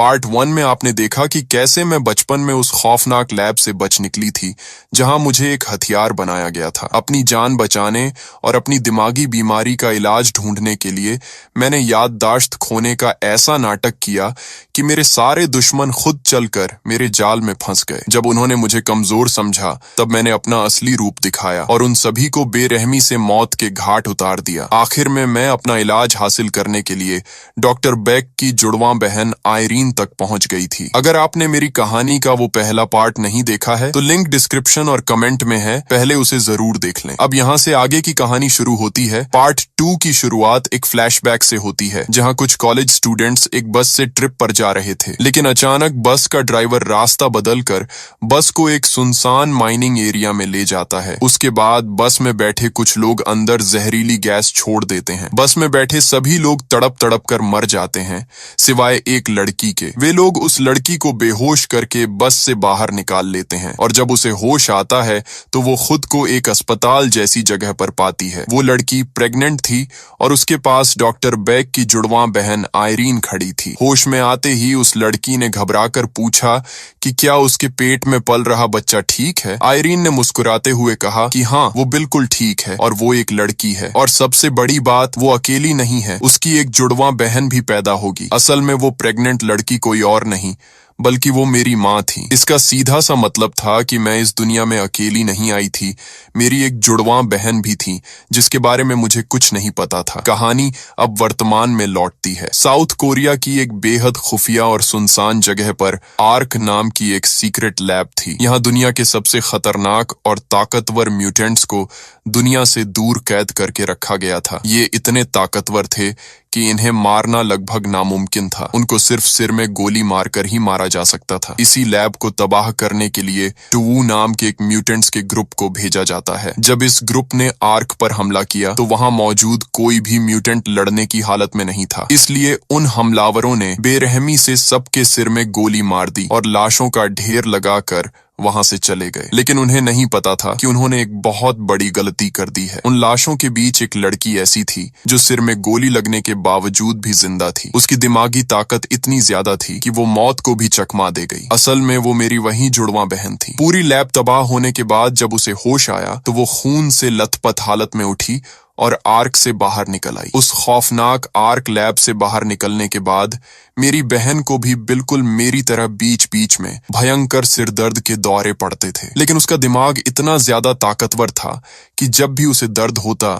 Part 1 में आपने देखा कि कैसे मैं बचपन में उस खौफनाक लैब से बच निकली थी जहां मुझे एक हथियार बनाया गया था। अपनी जान बचाने और अपनी दिमागी बीमारी का इलाज ढूंढने के लिए मैंने याददाश्त खोने का ऐसा नाटक किया कि मेरे सारे दुश्मन खुद चलकर मेरे जाल में फंस गए। जब उन्होंने मुझे कमजोर समझा तब मैंने अपना असली रूप दिखाया और उन सभी को बेरहमी से मौत के घाट उतार दिया। आखिर में मैं अपना इलाज हासिल करने के लिए डॉक्टर बेक की जुड़वां बहन आयरीन तक पहुंच गई थी। अगर आपने मेरी कहानी का वो पहला पार्ट नहीं देखा है तो लिंक डिस्क्रिप्शन और कमेंट में है, पहले उसे जरूर देख लें। अब यहाँ से आगे की कहानी शुरू होती है। पार्ट 2 की शुरुआत एक फ्लैशबैक से होती है जहाँ कुछ कॉलेज स्टूडेंट्स एक बस से ट्रिप पर जा रहे थे, लेकिन अचानक बस का ड्राइवर रास्ता बदलकर बस को एक सुनसान माइनिंग एरिया में ले जाता है। उसके बाद बस में बैठे कुछ लोग अंदर जहरीली गैस छोड़ देते हैं। बस में बैठे सभी लोग तड़प तड़प कर मर जाते हैं सिवाय एक लड़की के। वे लोग उस लड़की को बेहोश करके बस से बाहर निकाल लेते हैं और जब उसे होश आता है तो वो खुद को एक अस्पताल जैसी जगह पर पाती है। वो लड़की प्रेग्नेंट थी और उसके पास डॉक्टर बेक की जुड़वां बहन आयरीन खड़ी थी। होश में आते ही उस लड़की ने घबराकर पूछा कि क्या उसके पेट में पल रहा बच्चा ठीक है। आयरीन ने मुस्कुराते हुए कहा कि हाँ, वो बिल्कुल ठीक है और वो एक लड़की है, और सबसे बड़ी बात, वो अकेली नहीं है, उसकी एक जुड़वां बहन भी पैदा होगी। असल में वो प्रेग्नेंट लड़की कोई और नहीं बल्कि वो मेरी माँ थी। इसका सीधा सा मतलब था कि मैं इस दुनिया में अकेली नहीं आई थी, मेरी एक जुड़वां बहन भी थी जिसके बारे में मुझे कुछ नहीं पता था। कहानी अब वर्तमान में लौटती है। साउथ कोरिया की एक बेहद खुफिया और सुनसान जगह पर आर्क नाम की एक सीक्रेट लैब थी। यहाँ दुनिया के सबसे खतरनाक और ताकतवर म्यूटेंट्स को दुनिया से दूर कैद करके रखा गया था। ये इतने ताकतवर थे कि इन्हें मारना लगभग नामुमकिन था। उनको सिर्फ सिर में गोली मारकर ही मारा जा सकता था। इसी लैब को तबाह करने के लिए टुवू नाम के एक म्यूटेंट्स के ग्रुप को भेजा जाता है। जब इस ग्रुप ने आर्क पर हमला किया तो वहां मौजूद कोई भी म्यूटेंट लड़ने की हालत में नहीं था, इसलिए उन हमलावरों ने बेरहमी से सबके सिर में गोली मार दी और लाशों का ढेर लगाकर वहां से चले गए। लेकिन उन्हें नहीं पता था कि उन्होंने एक बहुत बड़ी गलती कर दी है। उन लाशों के बीच एक लड़की ऐसी थी जो सिर में गोली लगने के बावजूद भी जिंदा थी। उसकी दिमागी ताकत इतनी ज्यादा थी कि वो मौत को भी चकमा दे गई। असल में वो मेरी वही जुड़वां बहन थी। पूरी लैब तबाह होने के बाद जब उसे होश आया तो वो खून से लथपथ हालत में उठी और आर्क से बाहर निकल आई। उस खौफनाक आर्क लैब से बाहर निकलने के बाद मेरी बहन को भी बिल्कुल मेरी तरह बीच बीच में भयंकर सिरदर्द के दौरे पड़ते थे, लेकिन उसका दिमाग इतना ज्यादा ताकतवर था कि जब भी उसे दर्द होता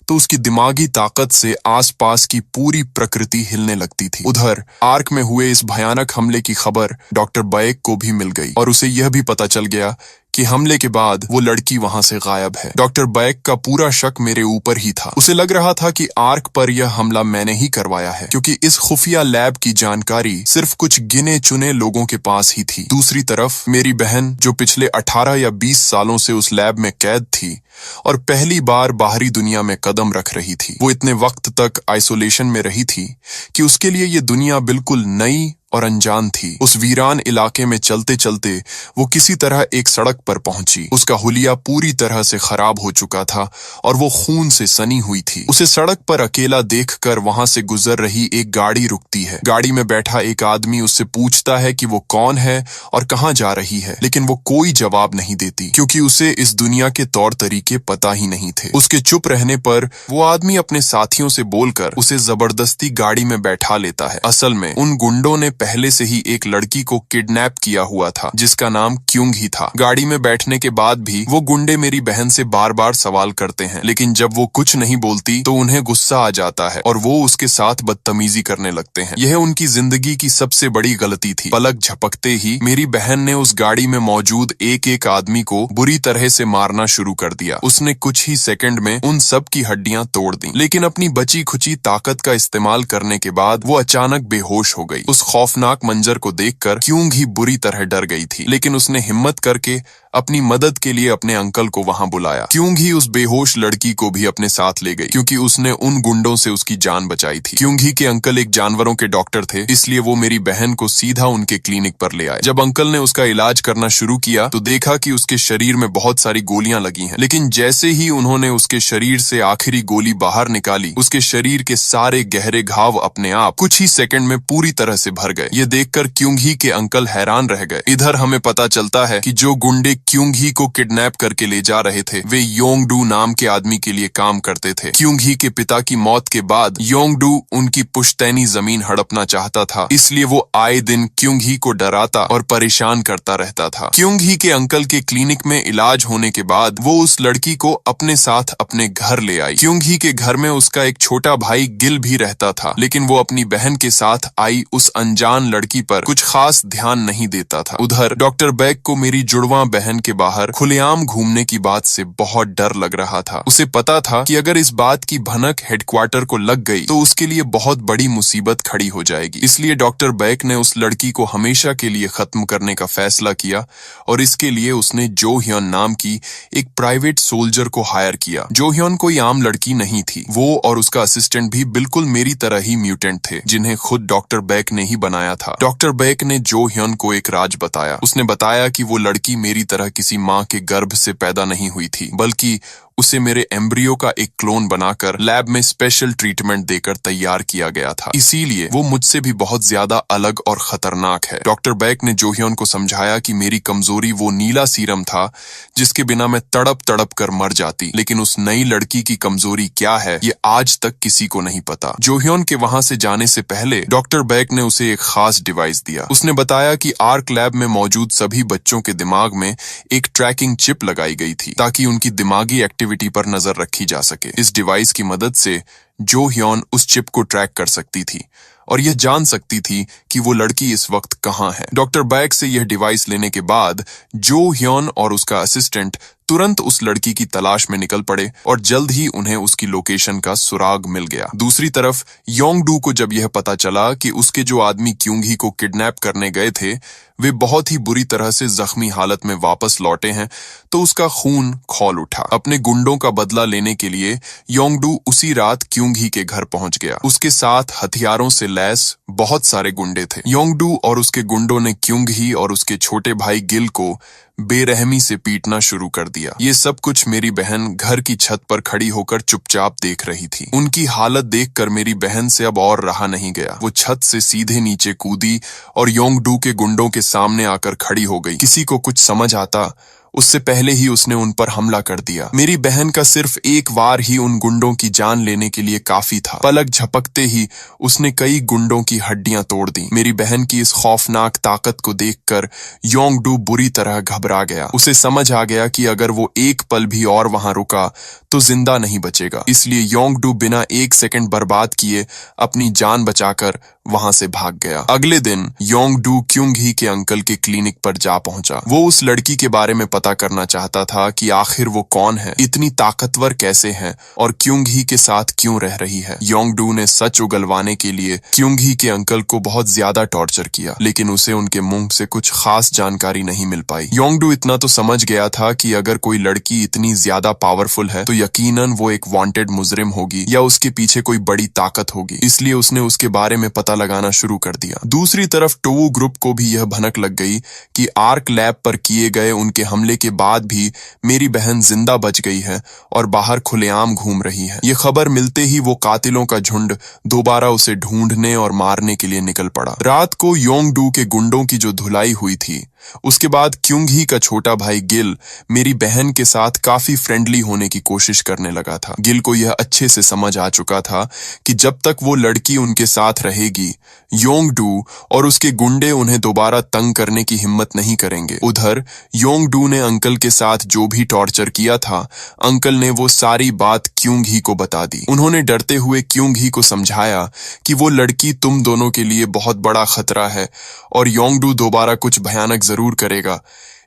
तो उसकी दिमागी ताकत से आसपास की पूरी प्रकृति हिलने लगती थी। उधर आर्क में हुए इस भयानक हमले की खबर डॉक्टर बेक को भी मिल गई और उसे यह भी पता चल गया कि हमले के बाद वो लड़की वहां से गायब है। डॉक्टर बेक का पूरा शक मेरे ऊपर ही था। उसे लग रहा था कि आर्क पर यह हमला मैंने ही करवाया है, क्योंकि इस खुफिया लैब की जानकारी सिर्फ कुछ गिने चुने लोगों के पास ही थी। दूसरी तरफ मेरी बहन, जो पिछले 18 या 20 सालों से उस लैब में कैद थी और पहली बार बाहरी दुनिया में कदम रख रही थी, वो इतने वक्त तक आइसोलेशन में रही थी कि उसके लिए ये दुनिया बिल्कुल नई और अनजान थी। उस वीरान इलाके में चलते चलते वो किसी तरह एक सड़क पर पहुंची। उसका हुलिया पूरी तरह से खराब हो चुका था और वो खून से सनी हुई थी। उसे सड़क पर अकेला देखकर वहां से गुजर रही एक गाड़ी रुकती है। गाड़ी में बैठा एक आदमी उससे पूछता है कि वो कौन है और कहां जा रही है, लेकिन वो कोई जवाब नहीं देती क्योंकि उसे इस दुनिया के तौर तरीके पता ही नहीं थे। उसके चुप रहने पर वो आदमी अपने साथियों से बोलकर उसे जबरदस्ती गाड़ी में बैठा लेता है। असल में उन गुंडों ने पहले से ही एक लड़की को किडनैप किया हुआ था जिसका नाम क्यूंग ही था। गाड़ी में बैठने के बाद भी वो गुंडे मेरी बहन से बार बार सवाल करते हैं, लेकिन जब वो कुछ नहीं बोलती तो उन्हें गुस्सा आ जाता है और वो उसके साथ बदतमीजी करने लगते हैं। यह उनकी जिंदगी की सबसे बड़ी गलती थी। पलक झपकते ही मेरी बहन ने उस गाड़ी में मौजूद एक एक आदमी को बुरी तरह से मारना शुरू कर दिया। उसने कुछ ही सेकंड में उन सब की हड्डियां तोड़ दी, लेकिन अपनी बची खुची ताकत का इस्तेमाल करने के बाद वो अचानक बेहोश हो गई। उस खौफनाक मंजर को देखकर क्यूंग ही बुरी तरह डर गई थी, लेकिन उसने हिम्मत करके अपनी मदद के लिए अपने अंकल को वहां बुलाया। क्यूंग ही उस बेहोश लड़की को भी अपने साथ ले गई क्योंकि उसने उन गुंडों से उसकी जान बचाई थी। क्यूंग ही के अंकल एक जानवरों के डॉक्टर थे, इसलिए वो मेरी बहन को सीधा उनके क्लिनिक पर ले आए। जब अंकल ने उसका इलाज करना शुरू किया तो देखा कि उसके शरीर में बहुत सारी गोलियां लगी हैं, लेकिन जैसे ही उन्होंने उसके शरीर से आखिरी गोली बाहर निकाली, उसके शरीर के सारे गहरे घाव अपने आप कुछ ही सेकंड में पूरी तरह से भर गए। ये देखकर क्यूंग ही के अंकल हैरान रह गए। इधर हमें पता चलता है कि जो गुंडे क्यूंग ही को किडनैप करके ले जा रहे थे वे योंग-डू नाम के आदमी के लिए काम करते थे। क्यूंग ही के पिता की मौत के बाद योंग-डू उनकी पुश्तैनी जमीन हड़पना चाहता था, इसलिए वो आए दिन क्यूंग ही को डराता और परेशान करता रहता था। क्यूंग ही के अंकल के क्लिनिक में इलाज होने के बाद वो उस लड़की को अपने साथ अपने घर ले आई। क्यूंग ही के घर में उसका एक छोटा भाई गिल भी रहता था, लेकिन वो अपनी बहन के साथ आई उस अनजान लड़की पर कुछ खास ध्यान नहीं देता था। उधर डॉक्टर बैक को मेरी जुड़वां बहन के बाहर खुलेआम घूमने की बात से बहुत डर लग रहा था। उसे पता था कि अगर इस बात की भनक हेडक्वार्टर को लग गई तो उसके लिए बहुत बड़ी मुसीबत खड़ी हो जाएगी। इसलिए डॉक्टर बैक ने उस लड़की को हमेशा के लिए खत्म करने का फैसला किया और इसके लिए उसने जो ह्योन नाम की एक प्राइवेट सोल्जर को हायर किया। जो ह्योन कोई आम लड़की नहीं थी। वो और उसका असिस्टेंट भी बिल्कुल मेरी तरह ही म्यूटेंट थे, जिन्हें खुद डॉक्टर बैक ने ही बनाया था। डॉक्टर बैक ने जो ह्योन को एक राज बताया। उसने बताया कि वो लड़की मेरी तरह किसी माँ के गर्भ से पैदा नहीं हुई थी, बल्कि उसे मेरे एम्ब्रियो का एक क्लोन बनाकर लैब में स्पेशल ट्रीटमेंट देकर तैयार किया गया था। इसीलिए वो मुझसे भी बहुत ज्यादा अलग और खतरनाक है। डॉक्टर बैक ने जोह्योन को समझाया कि मेरी कमजोरी वो नीला सीरम था जिसके बिना मैं तड़प तड़प कर मर जाती, लेकिन उस नई लड़की की कमजोरी क्या है ये आज तक किसी को नहीं पता। जोह्योन के वहां से जाने से पहले डॉक्टर बैक ने उसे एक खास डिवाइस दिया। उसने बताया कि आर्क लैब में मौजूद सभी बच्चों के दिमाग में एक ट्रैकिंग चिप लगाई गई थी ताकि उनकी दिमागी एक्टिविटी पर नजर रखी जा सके। इस डिवाइस की मदद से जो ह्योन उस चिप को ट्रैक कर सकती थी और यह जान सकती थी कि वो लड़की इस वक्त कहाँ है। डॉक्टर बैक से यह डिवाइस लेने के बाद जो ह्योन और उसका असिस्टेंट तुरंत उस लड़की की तलाश में निकल पड़े और जल्द ही उन्हें उसकी लोकेशन का सुराग मिल गया। दूसरी तरफ योंग-डू को जब यह पता चला कि उसके जो आदमी क्यूंग ही को किडनैप करने गए थे वे बहुत ही बुरी तरह से जख्मी हालत में वापस लौटे हैं, तो उसका खून खौल उठा। अपने गुंडों का बदला लेने के लिए योंग-डू उसी रात क्यूंग ही के घर पहुंच गया। उसके साथ हथियारों से लैस बहुत सारे गुंडे थे। योंग-डू और उसके गुंडों ने क्यूंग ही और उसके छोटे भाई गिल को बेरहमी से पीटना शुरू कर दिया। ये सब कुछ मेरी बहन घर की छत पर खड़ी होकर चुपचाप देख रही थी। उनकी हालत देखकर मेरी बहन से अब और रहा नहीं गया। वो छत से सीधे नीचे कूदी और योंग-डू के गुंडों के सामने आकर खड़ी हो गई। किसी को कुछ समझ आता उससे पहले ही उसने उन पर हमला कर दिया। मेरी बहन का सिर्फ एक वार ही उन गुंडों की जान लेने के लिए काफी था। पलक झपकते ही उसने कई गुंडों की हड्डियां तोड़ दी। मेरी बहन की इस खौफनाक ताकत को देखकर योंग-डू बुरी तरह घबरा गया। उसे समझ आ गया कि अगर वो एक पल भी और वहां रुका तो जिंदा नहीं बचेगा। इसलिए योंग-डू बिना एक सेकंड बर्बाद किए अपनी जान बचाकर वहां से भाग गया। अगले दिन योंग-डू क्यूंग ही के अंकल के क्लिनिक पर जा पहुंचा। वो उस लड़की के बारे में पता करना चाहता था कि आखिर वो कौन है, इतनी ताकतवर कैसे है और क्यूंग ही के साथ क्यों रह रही है। योंग-डू ने सच उगलवाने के लिए क्यूंग ही के अंकल को बहुत ज्यादा टॉर्चर किया, लेकिन उसे उनके मुंह से कुछ खास जानकारी नहीं मिल पाई। योंग-डू इतना तो समझ गया था कि अगर कोई लड़की इतनी ज्यादा पावरफुल है तो यकीनन वो एक वांटेड मुजरिम होगी या उसके पीछे कोई बड़ी ताकत होगी, इसलिए उसने उसके बारे में पता लगाना शुरू कर दिया। दूसरी तरफ टोवू ग्रुप को भी यह भनक लग गई कि आर्क लैब पर किए गए उनके हमले के बाद भी मेरी बहन जिंदा बच गई है और बाहर खुलेआम घूम रही है। ये खबर मिलते ही वो कातिलों का झुंड दोबारा उसे ढूंढने और मारने के लिए निकल पड़ा। रात को योंग-डू के गुंडों की जो धुलाई हुई थी उसके बाद क्यूंग ही का छोटा भाई गिल मेरी बहन के साथ काफी फ्रेंडली होने की कोशिश करने लगा था। गिल को यह अच्छे से समझ आ चुका था कि जब तक वो लड़की उनके साथ रहेगी योंग-डू और उसके गुंडे उन्हें दोबारा तंग करने की हिम्मत नहीं करेंगे। उधर योंग-डू ने अंकल के साथ जो भी टॉर्चर किया था अंकल ने वो सारी बात क्यूंग ही को बता दी। उन्होंने डरते हुए क्यूंग ही को समझाया कि वो लड़की तुम दोनों के लिए बहुत बड़ा खतरा है और योंग-डू दोबारा कुछ भयानक जरूर करेगा,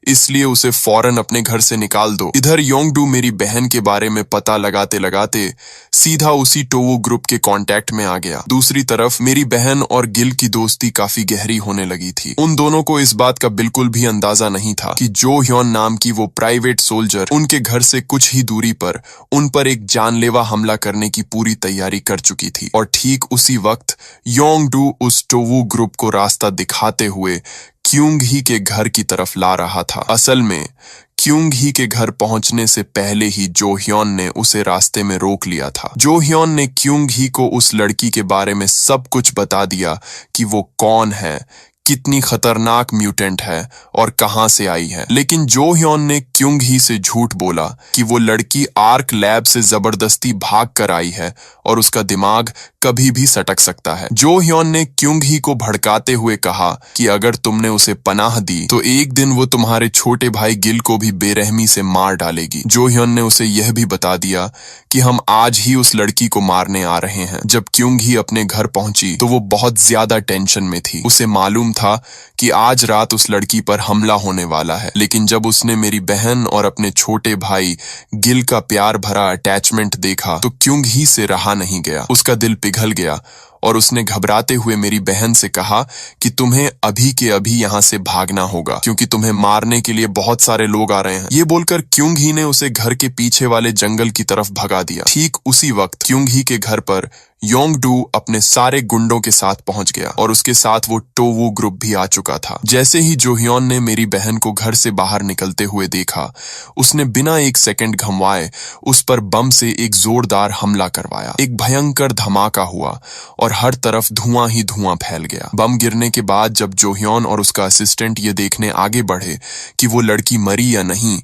इसलिए उसे फौरन अपने घर से निकाल दो। इधर योंग-डू मेरी बहन के बारे में पता लगाते लगाते सीधा उसी टोवू ग्रुप के कांटेक्ट में आ गया। दूसरी तरफ मेरी बहन और गिल की दोस्ती काफी गहरी होने लगी थी। उन दोनों को इस बात का बिल्कुल भी अंदाजा नहीं था कि जो ह्योन नाम की वो प्राइवेट सोल्जर उनके घर से कुछ ही दूरी पर उन पर एक जानलेवा हमला करने की पूरी तैयारी कर चुकी थी। और ठीक उसी वक्त योंग-डू उस टोवू ग्रुप को रास्ता दिखाते हुए क्यूंग ही के घर की तरफ ला रहा था। असल में क्यूंग ही के घर पहुंचने से पहले ही जो ह्योन ने उसे रास्ते में रोक लिया था। जो ह्योन ने क्यूंग ही को उस लड़की के बारे में सब कुछ बता दिया कि वो कौन है, कितनी खतरनाक म्यूटेंट है और कहां से आई है। लेकिन जो ह्योन ने क्यूंग ही से झूठ बोला कि वो लड़की आर्क लैब से जबरदस्ती भाग कर आई है और उसका दिमाग कभी भी सटक सकता है। जो ह्योन ने क्यूंग ही को भड़काते हुए कहा कि अगर तुमने उसे पनाह दी तो एक दिन वो तुम्हारे छोटे भाई गिल को भी बेरहमी से मार डालेगी। जो ह्योन ने उसे यह भी बता दिया कि हम आज ही उस लड़की को मारने आ रहे हैं। जब क्यूंग ही अपने घर पहुंची तो वो बहुत ज्यादा टेंशन में थी। उसे मालूम था कि आज रात उस लड़की पर हमला होने वाला है। लेकिन जब उसने मेरी बहन और अपने छोटे भाई गिल का प्यार भरा अटैचमेंट देखा तो क्यूंग ही से रहा नहीं गया। उसका दिल पिघल गया और उसने घबराते हुए मेरी बहन से कहा कि तुम्हें अभी के अभी यहाँ से भागना होगा क्योंकि तुम्हें मारने के लिए बहुत सारे लोग आ रहे हैं। ये बोलकर क्यूंग ही ने उसे घर के पीछे वाले जंगल की तरफ भगा दिया। ठीक उसी वक्त क्यूंग ही के घर पर योंगडू अपने सारे गुंडों के साथ पहुंच गया और उसके साथ वो टोवू ग्रुप भी आ चुका था। जैसे ही जोह्योन ने मेरी बहन को घर से बाहर निकलते हुए देखा, उसने बिना एक सेकंड घमवाए उस पर बम से एक जोरदार हमला करवाया। एक भयंकर धमाका हुआ और हर तरफ धुआं ही धुआं फैल गया। बम गिरने के बाद जब जोह्योन और उसका असिस्टेंट ये देखने आगे बढ़े कि वो लड़की मरी या नहीं,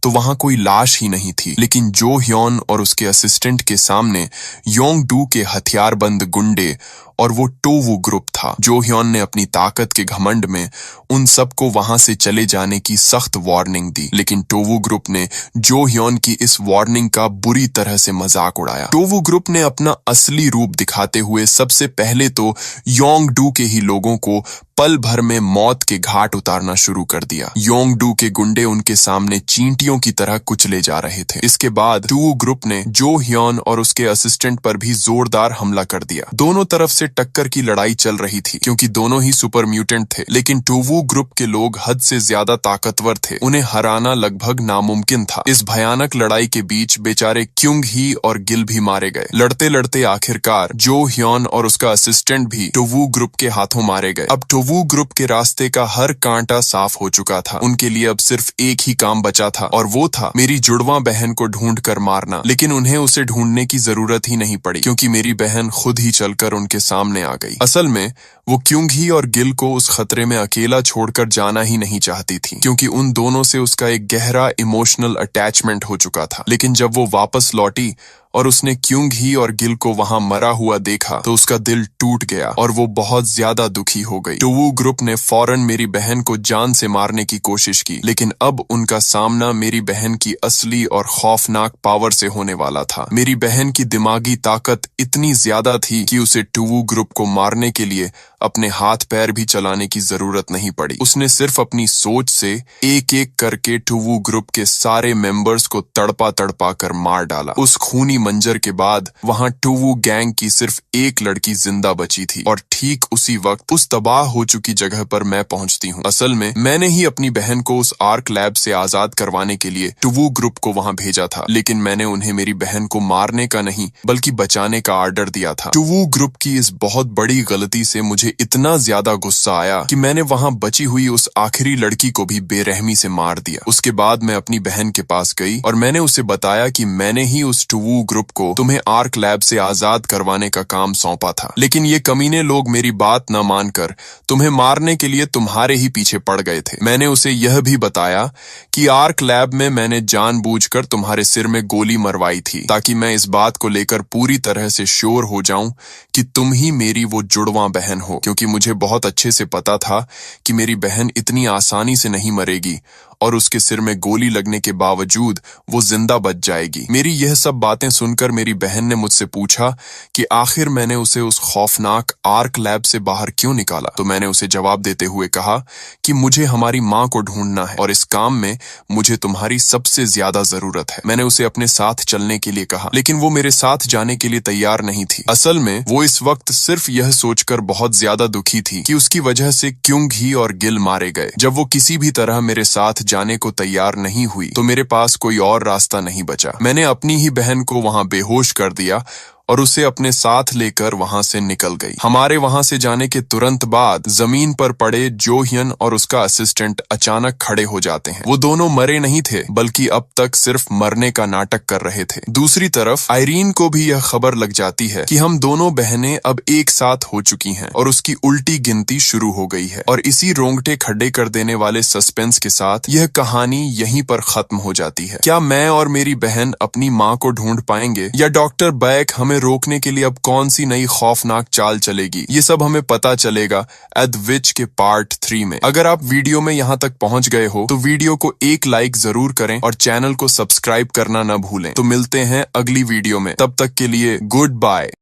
तो वहां कोई लाश ही नहीं थी। लेकिन जोह्योन और उसके असिस्टेंट के सामने योंगडू के हथियारबंद गुंडे और वो टोवू ग्रुप था। जोह्योन ने अपनी ताकत के घमंड में उन सबको वहां से चले जाने की सख्त वार्निंग दी, लेकिन टोवू ग्रुप ने जोह्योन की इस वार्निंग का बुरी तरह से मजाक उड़ाया। टोवू ग्रुप ने अपना असली रूप दिखाते हुए सबसे पहले तो योंगडू के ही लोगों को पल भर में मौत के घाट उतारना शुरू कर दिया। योंगडू के गुंडे उनके सामने चींटियों की तरह कुचले जा रहे थे। इसके बाद टोवू ग्रुप ने जोह्योन और उसके असिस्टेंट पर भी जोरदार हमला कर दिया। दोनों तरफ से टक्कर की लड़ाई चल रही थी क्योंकि दोनों ही सुपर म्यूटेंट थे, लेकिन टोवू ग्रुप के लोग हद से ज्यादा ताकतवर थे। उन्हें हराना लगभग नामुमकिन था। इस भयानक लड़ाई के बीच बेचारे क्यूंग ही और गिल भी मारे गए। लड़ते लड़ते आखिरकार जोह्योन और उसका असिस्टेंट भी टोवू ग्रुप के हाथों मारे गए। अब टोवू ग्रुप के रास्ते का हर कांटा साफ हो चुका था। उनके लिए अब सिर्फ एक ही काम बचा था और वो था मेरी जुड़वां बहन को ढूंढ कर मारना। लेकिन उन्हें उसे ढूंढने की जरूरत ही नहीं पड़ी क्योंकि मेरी बहन खुद ही चलकर उनके सामने आ गई। असल में वो क्यूंग ही और गिल को उस खतरे में अकेला छोड़कर जाना ही नहीं चाहती थी क्योंकि उन दोनों से उसका एक गहरा इमोशनल अटैचमेंट हो चुका था। लेकिन जब वो वापस लौटी और उसने क्यूंग ही और गिल को वहां मरा हुआ देखा तो उसका दिल टूट गया और वो बहुत ज्यादा दुखी हो गई। टोवू ग्रुप ने फौरन मेरी बहन को जान से मारने की कोशिश की, लेकिन अब उनका सामना मेरी बहन की असली और खौफनाक पावर से होने वाला था। मेरी बहन की दिमागी ताकत इतनी ज्यादा थी कि उसे टोवू ग्रुप को मारने के लिए अपने हाथ पैर भी चलाने की जरूरत नहीं पड़ी। उसने सिर्फ अपनी सोच से एक एक करके टोवू ग्रुप के सारे मेंबर्स को तड़पा तड़पा कर मार डाला। उस खूनी मंजर के बाद वहां टोवू गैंग की सिर्फ एक लड़की जिंदा बची थी और ठीक उसी वक्त उस तबाह हो चुकी जगह पर मैं पहुंचती हूँ। असल में मैंने ही अपनी बहन को उस आर्क लैब से आजाद करवाने के लिए टोवू ग्रुप को वहां भेजा था, लेकिन मैंने उन्हें मेरी बहन को मारने का नहीं बल्कि बचाने का ऑर्डर दिया था। टोवू ग्रुप की इस बहुत बड़ी गलती से मुझे इतना ज्यादा गुस्सा आया कि मैंने वहां बची हुई उस आखिरी लड़की को भी बेरहमी से मार दिया। उसके बाद मैं अपनी बहन के पास गई और मैंने उसे बताया कि मैंने ही उस टोवू ग्रुप को तुम्हें आर्क लैब से आजाद करवाने का काम सौंपा था, लेकिन ये कमीने लोग मेरी बात न मानकर तुम्हें मारने के लिए तुम्हारे ही पीछे पड़ गए थे। मैंने उसे यह भी बताया कि आर्क लैब में मैंने जानबूझकर तुम्हारे सिर में गोली मरवाई थी ताकि मैं इस बात को लेकर पूरी तरह से श्योर हो जाऊं कि तुम ही मेरी वो जुड़वां बहन हो, क्योंकि मुझे बहुत अच्छे से पता था कि मेरी बहन इतनी आसानी से नहीं मरेगी और उसके सिर में गोली लगने के बावजूद वो जिंदा बच जाएगी। मेरी यह सब बातें सुनकर मेरी बहन ने मुझसे पूछा कि आखिर मैंने उसे उस खौफनाक आर्क लैब से बाहर क्यों निकाला। तो मैंने उसे जवाब देते हुए कहा कि मुझे हमारी माँ को ढूंढना है और इस काम में मुझे तुम्हारी सबसे ज्यादा जरूरत है। मैंने उसे अपने साथ चलने के लिए कहा, लेकिन वो मेरे साथ जाने के लिए तैयार नहीं थी। असल में वो इस वक्त सिर्फ यह सोचकर बहुत ज्यादा दुखी थी कि उसकी वजह से क्यूंग ही और गिल मारे गए। जब वो किसी भी तरह मेरे साथ जाने को तैयार नहीं हुई तो मेरे पास कोई और रास्ता नहीं बचा। मैंने अपनी ही बहन को वहां बेहोश कर दिया और उसे अपने साथ लेकर वहां से निकल गई। हमारे वहां से जाने के तुरंत बाद जमीन पर पड़े जो हियन और उसका असिस्टेंट अचानक खड़े हो जाते हैं। वो दोनों मरे नहीं थे, बल्कि अब तक सिर्फ मरने का नाटक कर रहे थे। दूसरी तरफ आयरीन को भी यह खबर लग जाती है कि हम दोनों बहनें अब एक साथ हो चुकी हैं और उसकी उल्टी गिनती शुरू हो गई है। और इसी रोंगटे खड़े कर देने वाले सस्पेंस के साथ यह कहानी यहीं पर खत्म हो जाती है। क्या मैं और मेरी बहन अपनी माँ को ढूंढ पाएंगे, या डॉक्टर बैक हमें रोकने के लिए अब कौन सी नई खौफनाक चाल चलेगी? ये सब हमें पता चलेगा एट विच के पार्ट 3 में। अगर आप वीडियो में यहाँ तक पहुंच गए हो तो वीडियो को एक लाइक जरूर करें और चैनल को सब्सक्राइब करना न भूलें। तो मिलते हैं अगली वीडियो में, तब तक के लिए गुड बाय।